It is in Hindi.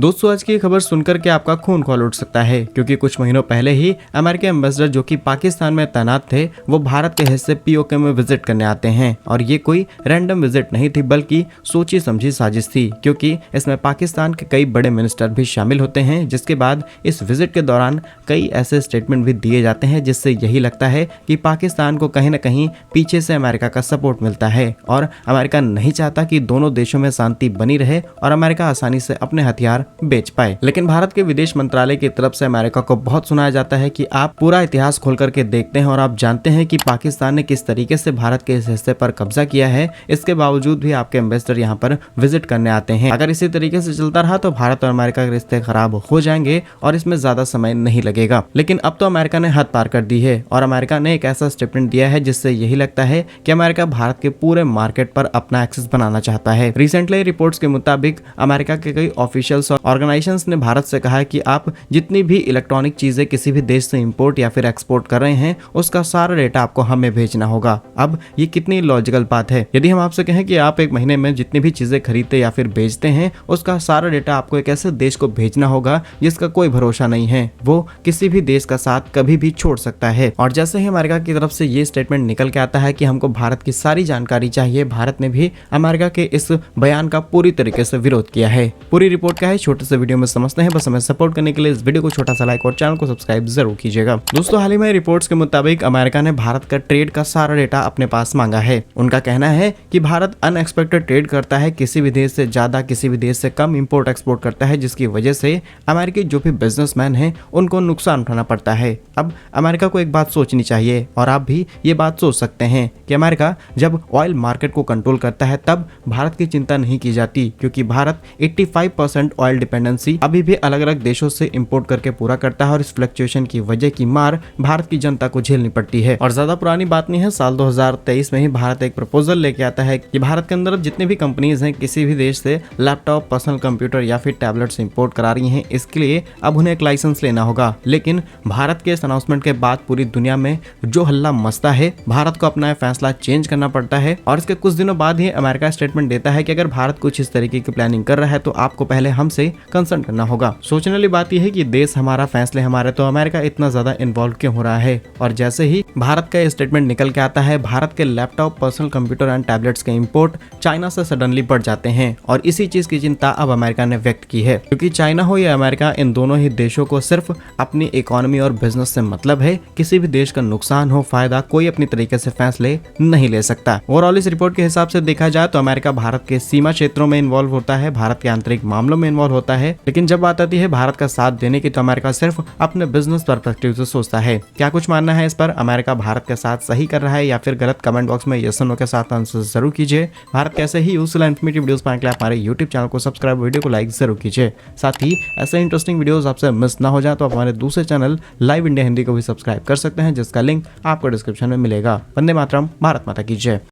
दोस्तों, आज की खबर सुनकर के आपका खून खौल उठ सकता है, क्योंकि कुछ महीनों पहले ही अमेरिकी एम्बेसडर जो कि पाकिस्तान में तैनात थे, वो भारत के हिस्से पीओके में विजिट करने आते हैं। और ये कोई रैंडम विजिट नहीं थी, बल्कि सोची समझी साजिश थी, क्योंकि इसमें पाकिस्तान के कई बड़े मिनिस्टर भी शामिल होते हैं। जिसके बाद इस विजिट के दौरान कई ऐसे स्टेटमेंट भी दिए जाते हैं, जिससे यही लगता है कि पाकिस्तान को कहीं ना कहीं पीछे से अमेरिका का सपोर्ट मिलता है और अमेरिका नहीं चाहता कि दोनों देशों में शांति बनी रहे और अमेरिका आसानी से अपने हथियार बेच पाए। लेकिन भारत के विदेश मंत्रालय की तरफ से अमेरिका को बहुत सुनाया जाता है कि आप पूरा इतिहास खोल करके देखते हैं और आप जानते हैं कि पाकिस्तान ने किस तरीके से भारत के इस हिस्से पर कब्जा किया है। इसके बावजूद भी आपके एम्बेसडर यहाँ पर विजिट करने आते हैं। अगर इसी तरीके से चलता रहा तो भारत और अमेरिका के रिश्ते खराब हो जाएंगे और इसमें ज्यादा समय नहीं लगेगा। लेकिन अब तो अमेरिका ने हद पार कर दी है और अमेरिका ने एक ऐसा स्टेटमेंट दिया है जिससे यही लगता है कि अमेरिका भारत के पूरे मार्केट पर अपना एक्सेस बनाना चाहता है। रिसेंटली रिपोर्ट्स के मुताबिक अमेरिका के कई ऑफिशियल्स और ऑर्गेनाइजेशंस ने भारत से कहा है कि आप जितनी भी इलेक्ट्रॉनिक चीजें किसी भी देश से इंपोर्ट या फिर एक्सपोर्ट कर रहे हैं, उसका सारा डेटा आपको हमें भेजना होगा। अब ये कितनी लॉजिकल बात है। यदि हम आपसे कहें कि आप एक महीने में जितनी भी चीजें खरीदते या फिर बेचते हैं, उसका सारा डेटा आपको एक ऐसे देश को भेजना होगा जिसका कोई भरोसा नहीं है, वो किसी भी देश का साथ कभी भी छोड़ सकता है। और जैसे ही अमेरिका की तरफ से ये स्टेटमेंट निकल के आता है कि हमको भारत की सारी जानकारी चाहिए, भारत ने भी अमेरिका के इस बयान का पूरी तरीके से विरोध किया है। पूरी रिपोर्ट क्या है छोटे से वीडियो में समझते हैं। बस हमें सपोर्ट करने के लिए इस वीडियो को छोटा सा लाइक और चैनल को सब्सक्राइब जरूर कीजिएगा। दोस्तों, हाल ही में रिपोर्ट्स के मुताबिक अमेरिका ने भारत का ट्रेड का सारा डेटा अपने पास मांगा है। उनका कहना है कि भारत अनएक्सपेक्टेड ट्रेड करता है, किसी भी देश से ज्यादा, किसी भी देश से कम इंपोर्ट एक्सपोर्ट करता है, जिसकी वजह से अमेरिकी जो भी बिजनेसमैन हैं उनको नुकसान उठाना पड़ता है। अब अमेरिका को एक बात सोचनी चाहिए और आप भी ये बात सोच सकते हैं कि अमेरिका जब ऑयल मार्केट को कंट्रोल करता है तब भारत की चिंता नहीं की जाती, क्योंकि भारत 85% ऑयल डिपेंडेंसी अभी भी अलग अलग देशों से इंपोर्ट करके पूरा करता है और इस फ्लक्चुएशन की वजह की मार भारत की जनता को झेलनी पड़ती है। और ज्यादा पुरानी बात नहीं है, साल 2023 में ही भारत एक प्रपोजल लेके आता है कि भारत के अंदर जितने भी कंपनीज हैं किसी भी देश से लैपटॉप, पर्सनल कंप्यूटर या फिर टैबलेट्स इंपोर्ट करा रही हैं, इसके लिए अब उन्हें एक लाइसेंस लेना होगा। लेकिन भारत के इस अनाउंसमेंट के बाद पूरी दुनिया में जो हल्ला मचता है, भारत को अपना फैसला चेंज करना पड़ता है। और इसके कुछ दिनों बाद ही अमेरिका स्टेटमेंट देता है कि अगर भारत कुछ इस तरीके की प्लानिंग कर रहा है तो आपको पहले हमसे कंसल्ट करना होगा। सोचने वाली बात यह है कि देश हमारा, फैसले हमारे, तो अमेरिका इतना ज्यादा इन्वॉल्व क्यों हो रहा है। और जैसे ही भारत का स्टेटमेंट निकल के आता है, भारत के laptop, personal computer and tablets के इंपोर्ट चाइना से सडनली बढ़ जाते हैं। और इसी चीज की चिंता अब अमेरिका ने व्यक्त की है, क्योंकि चाइना हो या अमेरिका, इन दोनों ही देशों को सिर्फ अपनी इकोनॉमी और बिजनेस से मतलब है। किसी भी देश का नुकसान हो, फायदा, कोई अपनी तरीके से फैसले नहीं ले सकता। ओवरऑल इस रिपोर्ट के हिसाब से देखा जाए तो अमेरिका भारत के सीमा क्षेत्रों में इन्वॉल्व होता है, भारत के आंतरिक मामलों में इन्वॉल्व होता है, लेकिन जब बात आती है भारत का साथ देने की तो अमेरिका सिर्फ अपने बिजनेस पर्सपेक्टिव से सोचता है। क्या कुछ मानना है इस पर? अमेरिका भारत के साथ सही कर रहा है या फिर गलत? कमेंट बॉक्स में यस और नो के साथ आंसर जरूर कीजिए। भारत कैसे ही यूजफुल इन्फॉर्मेटिव वीडियोस पाने के लिए हमारे यूट्यूब चैनल को सब्सक्राइब, वीडियो को लाइक जरूर कीजिए। साथ ही ऐसे इंटरेस्टिंग वीडियोस आपसे मिस ना हो जाए तो हमारे दूसरे चैनल लाइव इंडिया हिंदी को भी सब्सक्राइब कर सकते हैं, जिसका लिंक आपको डिस्क्रिप्शन में मिलेगा। वंदे मातरम, भारत माता की जय।